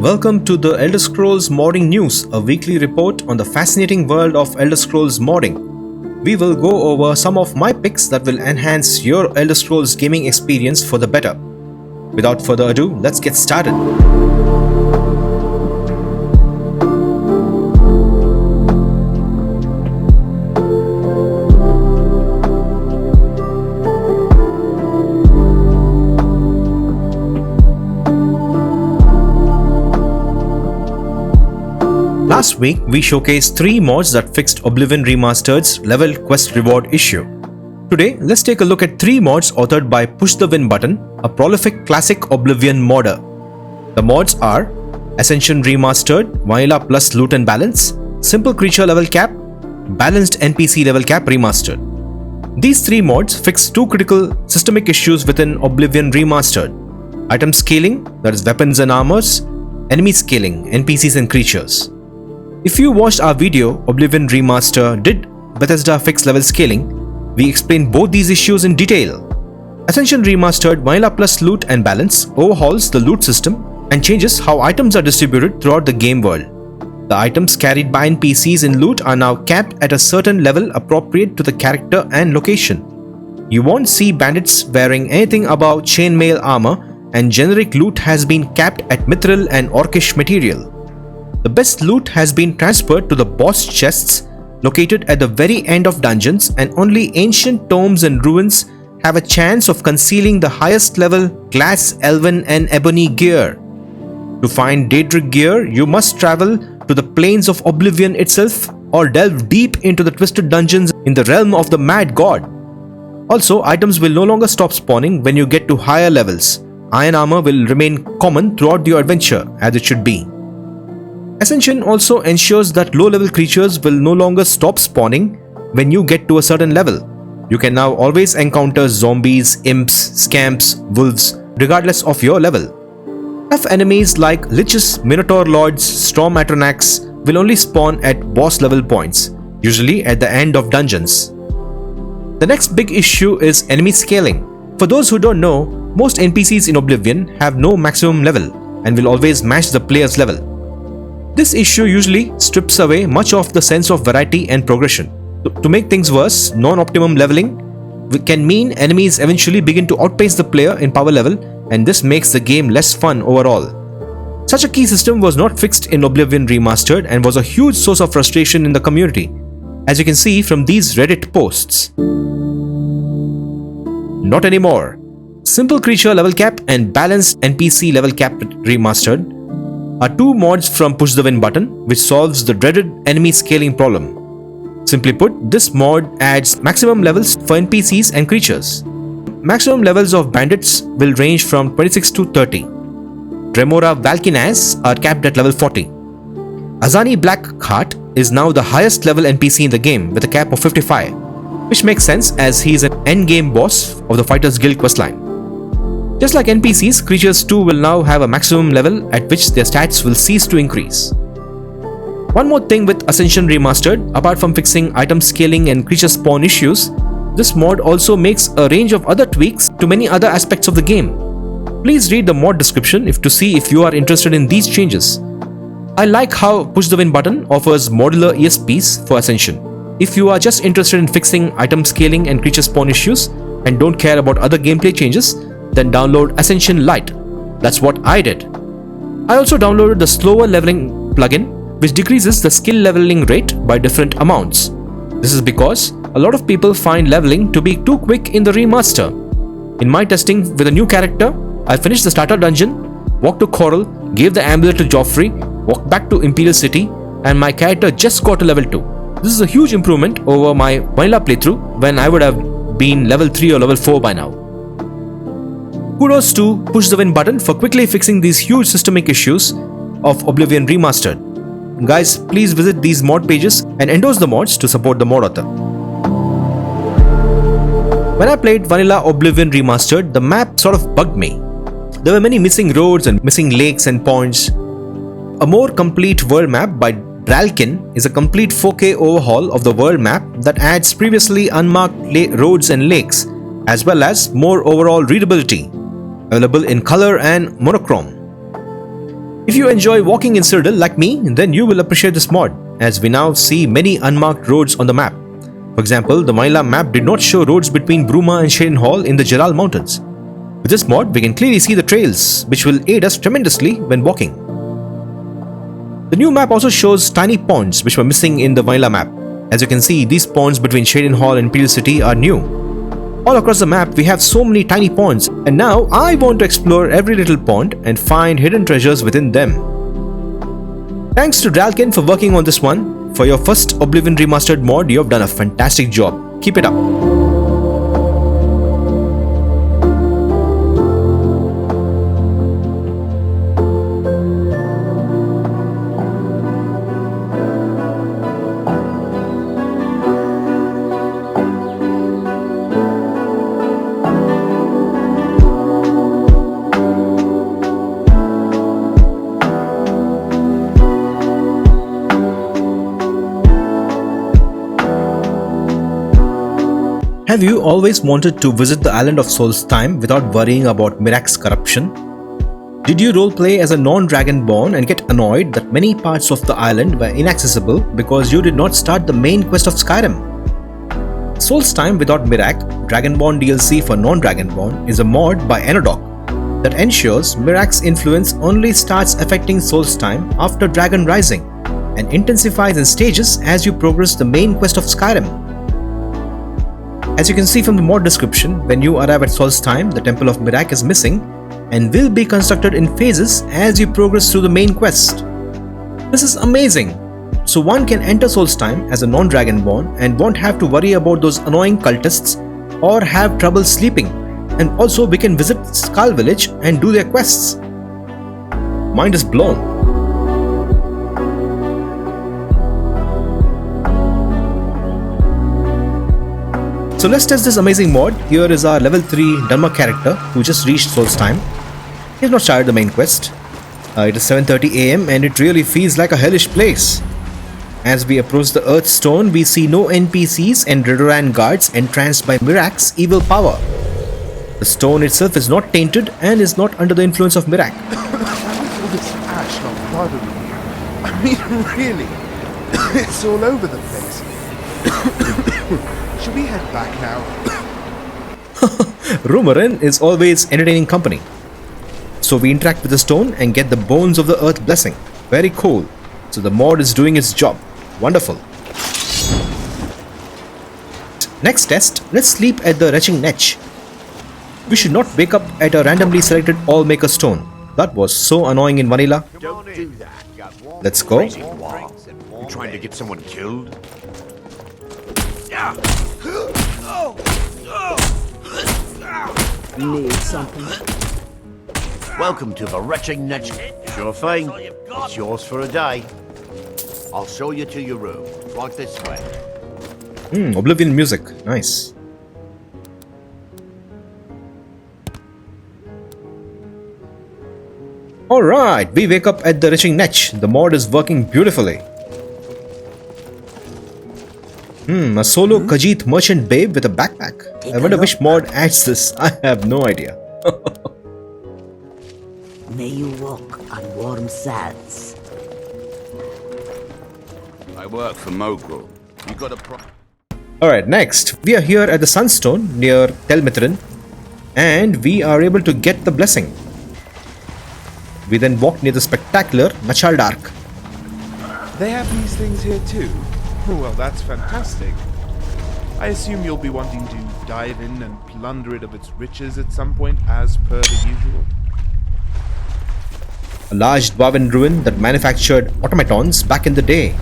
Welcome to the Elder Scrolls Modding News, a weekly report on the fascinating world of Elder Scrolls modding. We will go over some of my picks that will enhance your Elder Scrolls gaming experience for the better. Without further ado, let's get started. Last week, we showcased 3 mods that fixed Oblivion Remastered's level quest reward issue. Today, let's take a look at 3 mods authored by PushTheWinButton, a prolific classic Oblivion modder. The mods are Ascension Remastered, Vanilla plus Loot and Balance, Simple Creature level cap, Balanced NPC level cap remastered. These 3 mods fix 2 critical systemic issues within Oblivion Remastered: item scaling, that is weapons and armors, enemy scaling, NPCs and creatures. If you watched our video, Oblivion Remastered Did Bethesda Fix Level Scaling, we explained both these issues in detail. Ascension Remastered Vanilla plus Loot and Balance overhauls the loot system and changes how items are distributed throughout the game world. The items carried by NPCs in loot are now capped at a certain level appropriate to the character and location. You won't see bandits wearing anything above chainmail armor, and generic loot has been capped at mithril and orcish material. The best loot has been transferred to the boss chests located at the very end of dungeons, and only ancient tomes and ruins have a chance of concealing the highest level glass, elven and ebony gear. To find Daedric gear, you must travel to the plains of Oblivion itself or delve deep into the twisted dungeons in the realm of the Mad God. Also, items will no longer stop spawning when you get to higher levels. Iron armor will remain common throughout your adventure, as it should be. Ascension also ensures that low-level creatures will no longer stop spawning when you get to a certain level. You can now always encounter zombies, imps, scamps, wolves, regardless of your level. Tough enemies like liches, minotaur lords, storm atronachs will only spawn at boss level points, usually at the end of dungeons. The next big issue is enemy scaling. For those who don't know, most NPCs in Oblivion have no maximum level and will always match the player's level. This issue usually strips away much of the sense of variety and progression. To make things worse, non-optimum leveling can mean enemies eventually begin to outpace the player in power level, and this makes the game less fun overall. Such a key system was not fixed in Oblivion Remastered and was a huge source of frustration in the community, as you can see from these Reddit posts. Not anymore. Simple Creature level cap and Balanced NPC level cap remastered are 2 mods from PushTheWinButton which solves the dreaded enemy scaling problem. Simply put, this mod adds maximum levels for NPCs and creatures. Maximum levels of bandits will range from 26 to 30. Remora Valkynas are capped at level 40. Azani Blackheart is now the highest level NPC in the game with a cap of 55, which makes sense as he is an endgame boss of the Fighters Guild questline. Just like NPCs, creatures too will now have a maximum level at which their stats will cease to increase. One more thing with Ascension Remastered, apart from fixing item scaling and creature spawn issues, this mod also makes a range of other tweaks to many other aspects of the game. Please read the mod description to see if you are interested in these changes. I like how PushTheWinButton offers modular ESPs for Ascension. If you are just interested in fixing item scaling and creature spawn issues and don't care about other gameplay changes, then download Ascension Lite. That's what I did. I also downloaded the slower leveling plugin, which decreases the skill leveling rate by different amounts. This is because a lot of people find leveling to be too quick in the remaster. In my testing with a new character, I finished the starter dungeon, walked to Coral, gave the amulet to Joffrey, walked back to Imperial City, and my character just got to level 2. This is a huge improvement over my vanilla playthrough when I would have been level 3 or level 4 by now. Kudos to PushTheWinButton for quickly fixing these huge systemic issues of Oblivion Remastered. Guys, please visit these mod pages and endorse the mods to support the mod author. When I played Vanilla Oblivion Remastered, the map sort of bugged me. There were many missing roads and missing lakes and ponds. A more complete world map by Dralkkin is a complete 4K overhaul of the world map that adds previously unmarked roads and lakes, as well as more overall readability, available in color and monochrome. If you enjoy walking in Cyrodiil like me, then you will appreciate this mod, as we now see many unmarked roads on the map. For example, the vanilla map did not show roads between Bruma and Shadenhall in the Gerald Mountains. With this mod, we can clearly see the trails, which will aid us tremendously when walking. The new map also shows tiny ponds which were missing in the vanilla map. As you can see, these ponds between Shadenhall and Imperial City are new. All across the map, we have so many tiny ponds, and now I want to explore every little pond and find hidden treasures within them. Thanks to Dralkkin for working on this one. For your first Oblivion Remastered mod, you have done a fantastic job. Keep it up. Have you always wanted to visit the island of Solstheim without worrying about Miraak's corruption? Did you roleplay as a non-Dragonborn and get annoyed that many parts of the island were inaccessible because you did not start the main quest of Skyrim? Solstheim without Miraak, Dragonborn DLC for non-Dragonborn, is a mod by Enodoc that ensures Miraak's influence only starts affecting Solstheim after Dragon Rising and intensifies in stages as you progress the main quest of Skyrim. As you can see from the mod description, when you arrive at Solstheim, the Temple of Miraak is missing and will be constructed in phases as you progress through the main quest. This is amazing! So one can enter Solstheim as a non-Dragonborn and won't have to worry about those annoying cultists or have trouble sleeping, and also we can visit Skull Village and do their quests. Mind is blown. So let's test this amazing mod. Here is our level 3 Dharma character who just reached Solstheim. He has not started the main quest. It is 7:30 AM and it really feels like a hellish place. As we approach the Earth Stone, we see no NPCs and Redoran guards entranced by Miraak's evil power. The stone itself is not tainted and is not under the influence of Miraak. All this ash not bothering me. I mean, really, it's all over the place. Should we head back now? Rumorin is always entertaining company. So we interact with the stone and get the bones of the earth blessing. Very cool. So the mod is doing its job. Wonderful. Next test, let's sleep at the Retching Netch. We should not wake up at a randomly selected All-Maker stone. That was so annoying in vanilla. Don't do that. Let's go. You trying to get someone killed? Need something? Welcome to the Retching Netch. Sure thing. It's yours for a day. I'll show you to your room. Right this way. Oblivion music. Nice. Alright, we wake up at the Retching Netch. The mod is working beautifully. A solo Khajiit merchant babe with a backpack. I wonder which mod adds this. I have no idea. May you walk on warm sands. I work for Mogul. You got a Alright, next. We are here at the Sunstone near Tel Mithryn, and we are able to get the blessing. We then walk near the spectacular Nachaldark. They have these things here too? Well, that's fantastic. I assume you'll be wanting to dive in and plunder it of its riches at some point, as per the usual. A large dwarven ruin that manufactured automatons back in the day.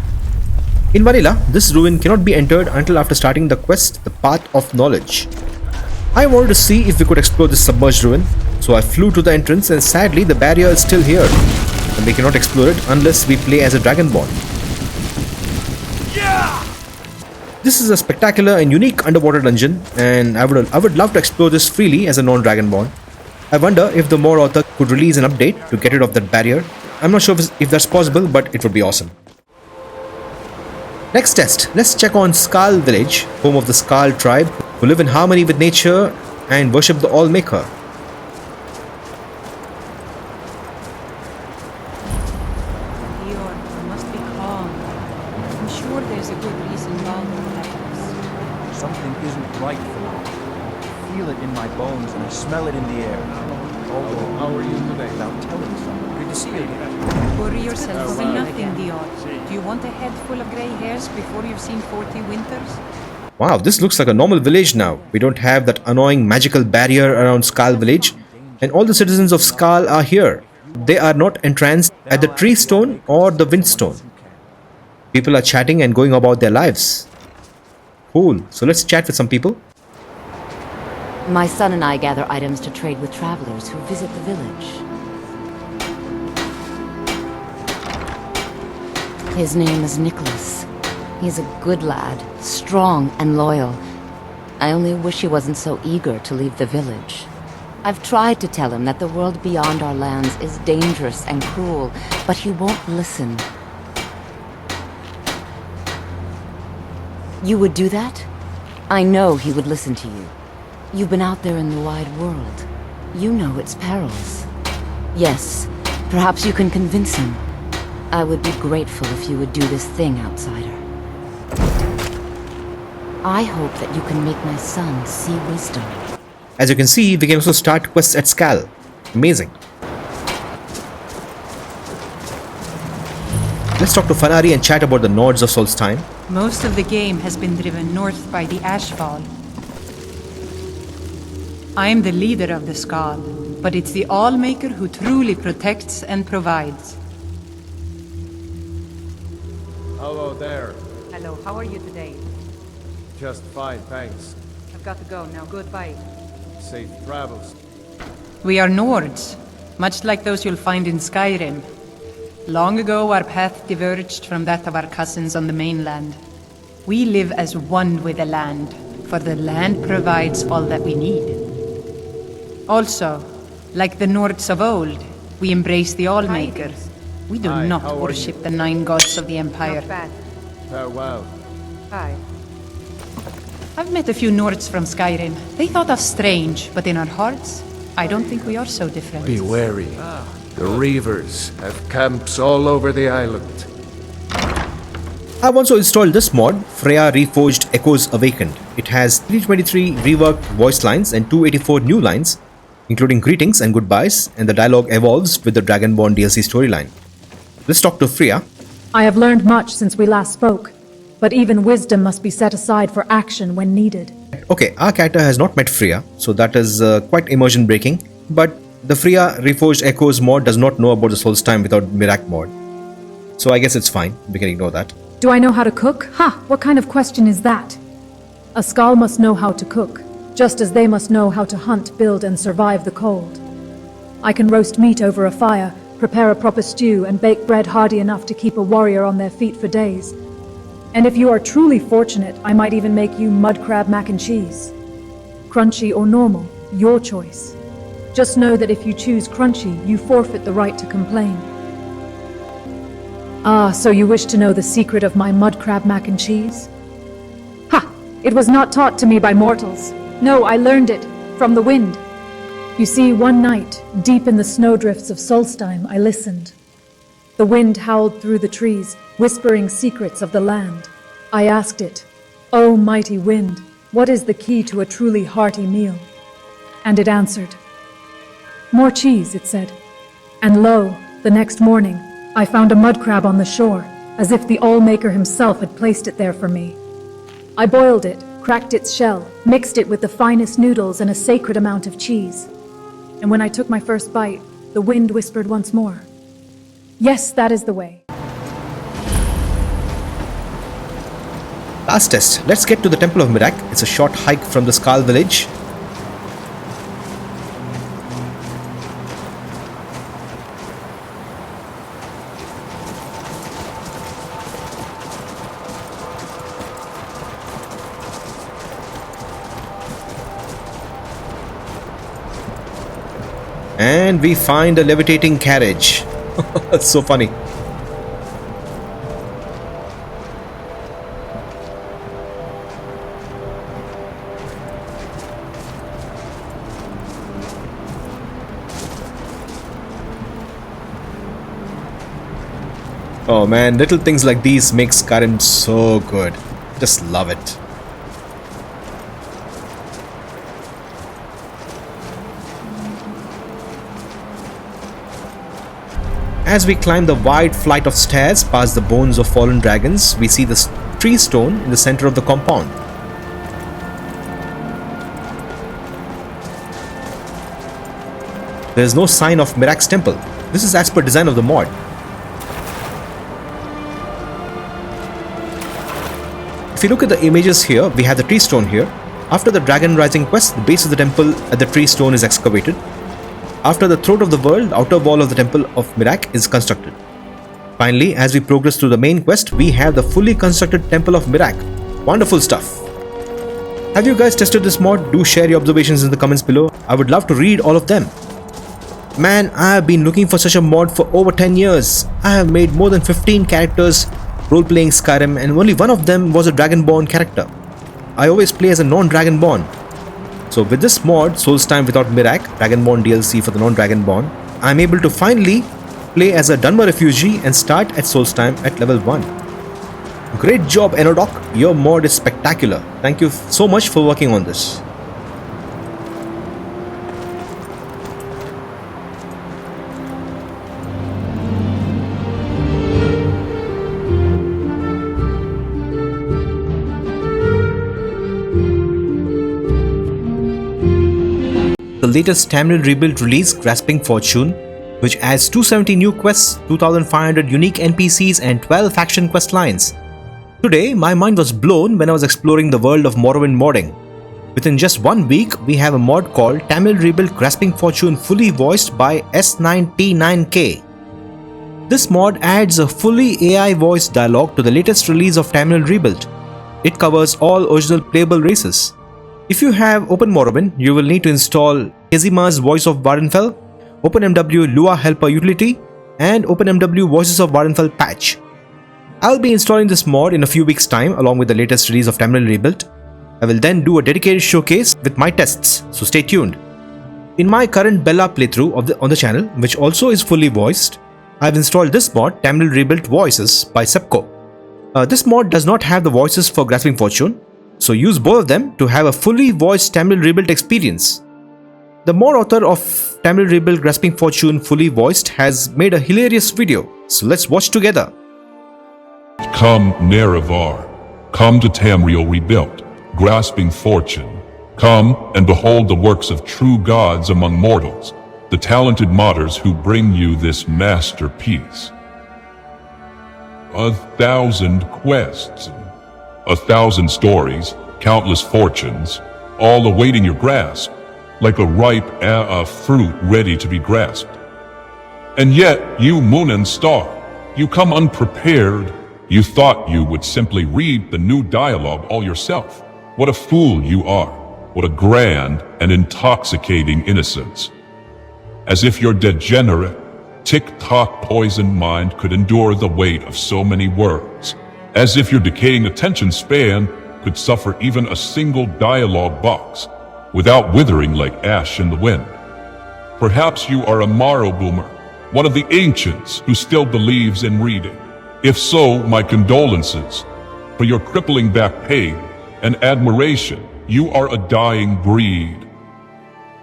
In vanilla, this ruin cannot be entered until after starting the quest, the Path of Knowledge. I wanted to see if we could explore this submerged ruin, so I flew to the entrance, and sadly the barrier is still here, and we cannot explore it unless we play as a Dragonborn. This is a spectacular and unique underwater dungeon, and I would love to explore this freely as a non-Dragonborn. I wonder if the mod author could release an update to get rid of that barrier. I'm not sure if that's possible, but it would be awesome. Next test, let's check on Skull Village, home of the Skull tribe, who live in harmony with nature and worship the All-Maker. sure there's a good reason Baldur left us. Something isn't right for me. I feel it in my bones and I smell it in the air. Although, how are you today? Without telling someone. Good to see you again. Worry yourself over nothing, Dior. Do you want a head full of grey hairs before you've seen 40 winters? Wow, this looks like a normal village now. We don't have that annoying magical barrier around Skal village. And all the citizens of Skal are here. They are not entranced at the tree stone or the wind stone. People are chatting and going about their lives. Cool. So let's chat with some people. My son and I gather items to trade with travelers who visit the village. His name is Nicholas. He's a good lad, strong and loyal. I only wish he wasn't so eager to leave the village. I've tried to tell him that the world beyond our lands is dangerous and cruel, but he won't listen. You would do that? I know he would listen to you. You've been out there in the wide world. You know its perils. Yes, perhaps you can convince him. I would be grateful if you would do this thing, outsider. I hope that you can make my son see wisdom. As you can see, we can also start quests at Skal. Amazing. Let's talk to Fanari and chat about the Nords of Solstheim. Most of the game has been driven north by the Ashfall. I'm the leader of the Skal, but it's the Allmaker who truly protects and provides. Hello there. Hello, how are you today? Just fine, thanks. I've got to go now. Goodbye. Safe travels. We are Nords, much like those you'll find in Skyrim. Long ago, our path diverged from that of our cousins on the mainland. We live as one with the land, for the land provides all that we need. Also, like the Nords of old, we embrace the Allmaker. We do Hi, not how are worship you? the 9 gods of the Empire. Farewell. Hi. I've met a few Nords from Skyrim. They thought us strange, but in our hearts, I don't think we are so different. Be wary. The Reavers have camps all over the island. I've also installed this mod, Frea Reforged Echoes Awakened. It has 323 reworked voice lines and 284 new lines, including greetings and goodbyes, and the dialogue evolves with the Dragonborn DLC storyline. Let's talk to Frea. I have learned much since we last spoke, but even wisdom must be set aside for action when needed. Okay, our character has not met Frea, so that is quite immersion breaking, but the Frea Reforged Echoes mod does not know about the Solstheim without Miraak mod. So I guess it's fine, we can ignore that. Do I know how to cook? Ha! What kind of question is that? A Skal must know how to cook, just as they must know how to hunt, build, and survive the cold. I can roast meat over a fire, prepare a proper stew, and bake bread hardy enough to keep a warrior on their feet for days. And if you are truly fortunate, I might even make you mud crab mac and cheese. Crunchy or normal, your choice. Just know that if you choose crunchy, you forfeit the right to complain. Ah, so you wish to know the secret of my mud crab mac and cheese? Ha! It was not taught to me by mortals. No, I learned it from the wind. You see, one night, deep in the snowdrifts of Solstheim, I listened. The wind howled through the trees, whispering secrets of the land. I asked it, "O mighty wind, what is the key to a truly hearty meal?" And it answered. "More cheese," it said. And lo, the next morning, I found a mud crab on the shore, as if the Allmaker himself had placed it there for me. I boiled it, cracked its shell, mixed it with the finest noodles and a sacred amount of cheese. And when I took my first bite, the wind whispered once more. Yes, that is the way. Last test, let's get to the Temple of Miraak. It's a short hike from the Skal village. And we find a levitating carriage. That's so funny. Oh man, little things like these make Skyrim so good. Just love it. As we climb the wide flight of stairs past the bones of fallen dragons, we see the tree stone in the center of the compound. There is no sign of Miraak's temple. This is as per design of the mod. If you look at the images here, we have the tree stone here. After the Dragon Rising quest, the base of the temple at the tree stone is excavated. After the Throat of the World, outer wall of the temple of Miraak is constructed. Finally, as we progress through the main quest, we have the fully constructed temple of Miraak. Wonderful stuff. Have you guys tested this mod? Do share your observations in the comments below. I would love to read all of them. Man, I have been looking for such a mod for over 10 years. I have made more than 15 characters role-playing Skyrim, and only one of them was a Dragonborn character. I always play as a non-Dragonborn. So with this mod, Solstheim without Miraak, Dragonborn DLC for the non-Dragonborn, I am able to finally play as a Dunmer refugee and start at Solstheim at level 1. Great job, Enodoc. Your mod is spectacular. Thank you so much for working on this. The latest Tamriel rebuild release, Grasping Fortune, which adds 270 new quests, 2,500 unique NPCs and 12 faction quest lines. Today, my mind was blown when I was exploring the world of Morrowind modding. Within just 1 week, we have a mod called Tamriel Rebuild Grasping Fortune fully voiced by S9T9K. This mod adds a fully AI voiced dialogue to the latest release of Tamriel Rebuild. It covers all original playable races. If you have Open Morrowind, you will need to install Kezima's Voice of Vvardenfell, OpenMW Lua Helper Utility, and OpenMW Voices of Vvardenfell patch. I'll be installing this mod in a few weeks' time along with the latest release of Tamriel Rebuild. I will then do a dedicated showcase with my tests, so stay tuned. In my current Bella playthrough on the channel, which also is fully voiced, I've installed this mod, Tamriel Rebuild Voices by Sepco. This mod does not have the voices for Grasping Fortune, so use both of them to have a fully voiced Tamriel Rebuild experience. The mod author of Tamriel Rebuild Grasping Fortune fully voiced has made a hilarious video, so let's watch together. Come, Nerevar. Come to Tamriel Rebuilt, Grasping Fortune. Come and behold the works of true gods among mortals, the talented modders who bring you this masterpiece. 1,000 quests, 1,000 stories, countless fortunes, all awaiting your grasp, like a ripe fruit ready to be grasped. And yet, you Moon and Star, you come unprepared. You thought you would simply read the new dialogue all yourself. What a fool you are. What a grand and intoxicating innocence. As if your degenerate, tick-tock poisoned mind could endure the weight of so many words. As if your decaying attention span could suffer even a single dialogue box without withering like ash in the wind. Perhaps you are a Morrow boomer, one of the ancients who still believes in reading. If so, my condolences. For your crippling back pain and admiration, you are a dying breed.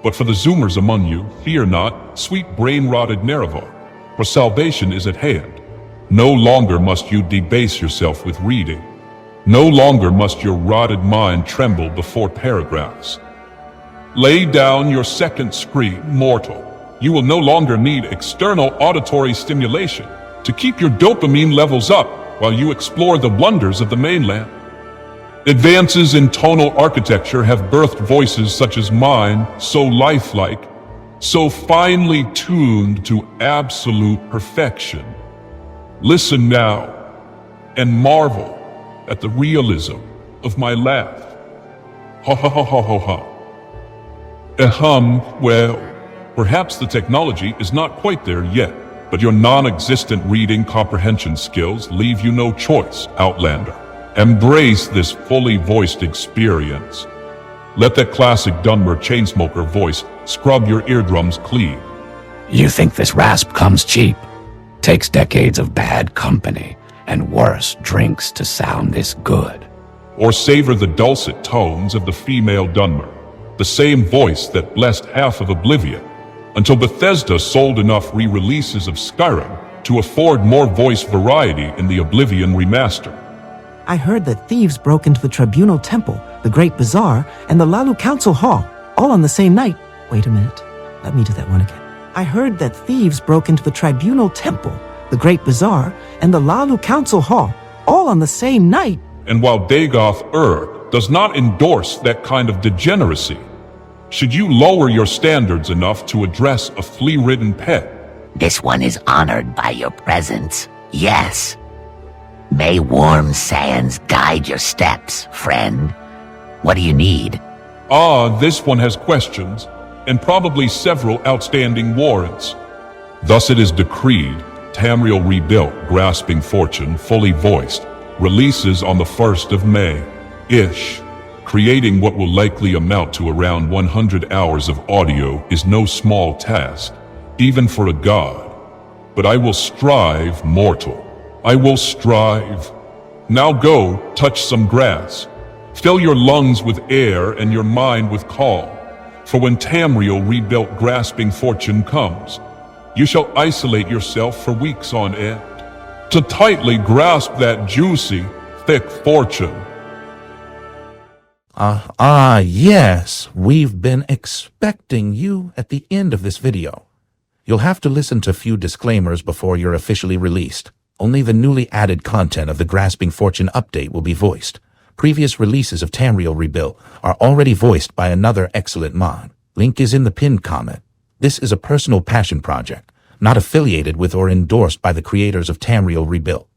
But for the Zoomers among you, fear not, sweet brain-rotted Nerevar, for salvation is at hand. No longer must you debase yourself with reading. No longer must your rotted mind tremble before paragraphs. Lay down your second screen, mortal. You will no longer need external auditory stimulation to keep your dopamine levels up while you explore the wonders of the mainland. Advances in tonal architecture have birthed voices such as mine, so lifelike, so finely tuned to absolute perfection. Listen now and marvel at the realism of my laugh. Ha ha ha ha ha ha. Well, perhaps the technology is not quite there yet, but your non-existent reading comprehension skills leave you no choice, Outlander. Embrace this fully voiced experience. Let that classic Dunmer Chainsmoker voice scrub your eardrums clean. You think this rasp comes cheap? Takes decades of bad company and worse drinks to sound this good. Or savor the dulcet tones of the female Dunmer, the same voice that blessed half of Oblivion, until Bethesda sold enough re-releases of Skyrim to afford more voice variety in the Oblivion Remastered. I heard that thieves broke into the Tribunal Temple, the Great Bazaar, and the Lalu Council Hall, all on the same night. Wait a minute. Let me do that one again. I heard that thieves broke into the Tribunal Temple, the Great Bazaar, and the Lalu Council Hall, all on the same night. And while Dagoth does not endorse that kind of degeneracy, should you lower your standards enough to address a flea-ridden pet? This one is honored by your presence. Yes. May warm sands guide your steps, friend. What do you need? This one has questions, and probably several outstanding warrants. Thus it is decreed, Tamriel Rebuilt, Grasping Fortune, fully voiced, releases on the 1st of May-ish. Creating what will likely amount to around 100 hours of audio is no small task, even for a god. But I will strive, mortal. I will strive. Now go, touch some grass. Fill your lungs with air and your mind with calm. For when Tamriel Rebuilt Grasping Fortune comes, you shall isolate yourself for weeks on end, to tightly grasp that juicy, thick fortune. Yes, we've been expecting you at the end of this video. You'll have to listen to a few disclaimers before you're officially released. Only the newly added content of the Grasping Fortune update will be voiced. Previous releases of Tamriel Rebuilt are already voiced by another excellent mod. Link is in the pinned comment. This is a personal passion project, not affiliated with or endorsed by the creators of Tamriel Rebuilt.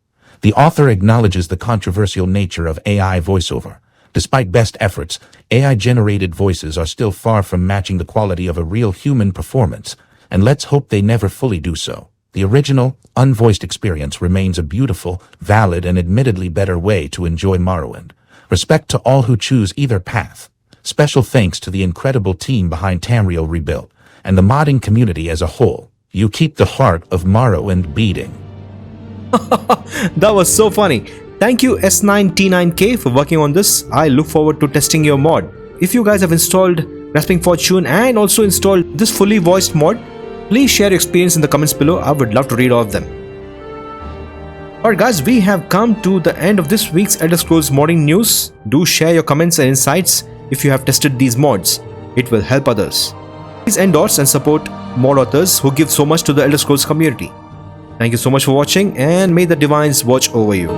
The author acknowledges the controversial nature of AI voiceover. Despite best efforts, AI-generated voices are still far from matching the quality of a real human performance, and let's hope they never fully do so. The original, unvoiced experience remains a beautiful, valid, and admittedly better way to enjoy Morrowind. Respect to all who choose either path. Special thanks to the incredible team behind Tamriel Rebuilt, and the modding community as a whole. You keep the heart of Morrowind beating. That was so funny. Thank you S9T9K for working on this. I look forward to testing your mod. If you guys have installed Grasping Fortune and also installed this fully voiced mod, please share your experience in the comments below. I would love to read all of them. Alright guys, we have come to the end of this week's Elder Scrolls modding news. Do share your comments and insights if you have tested these mods. It will help others. Please endorse and support mod authors who give so much to the Elder Scrolls community. Thank you so much for watching, and may the divines watch over you.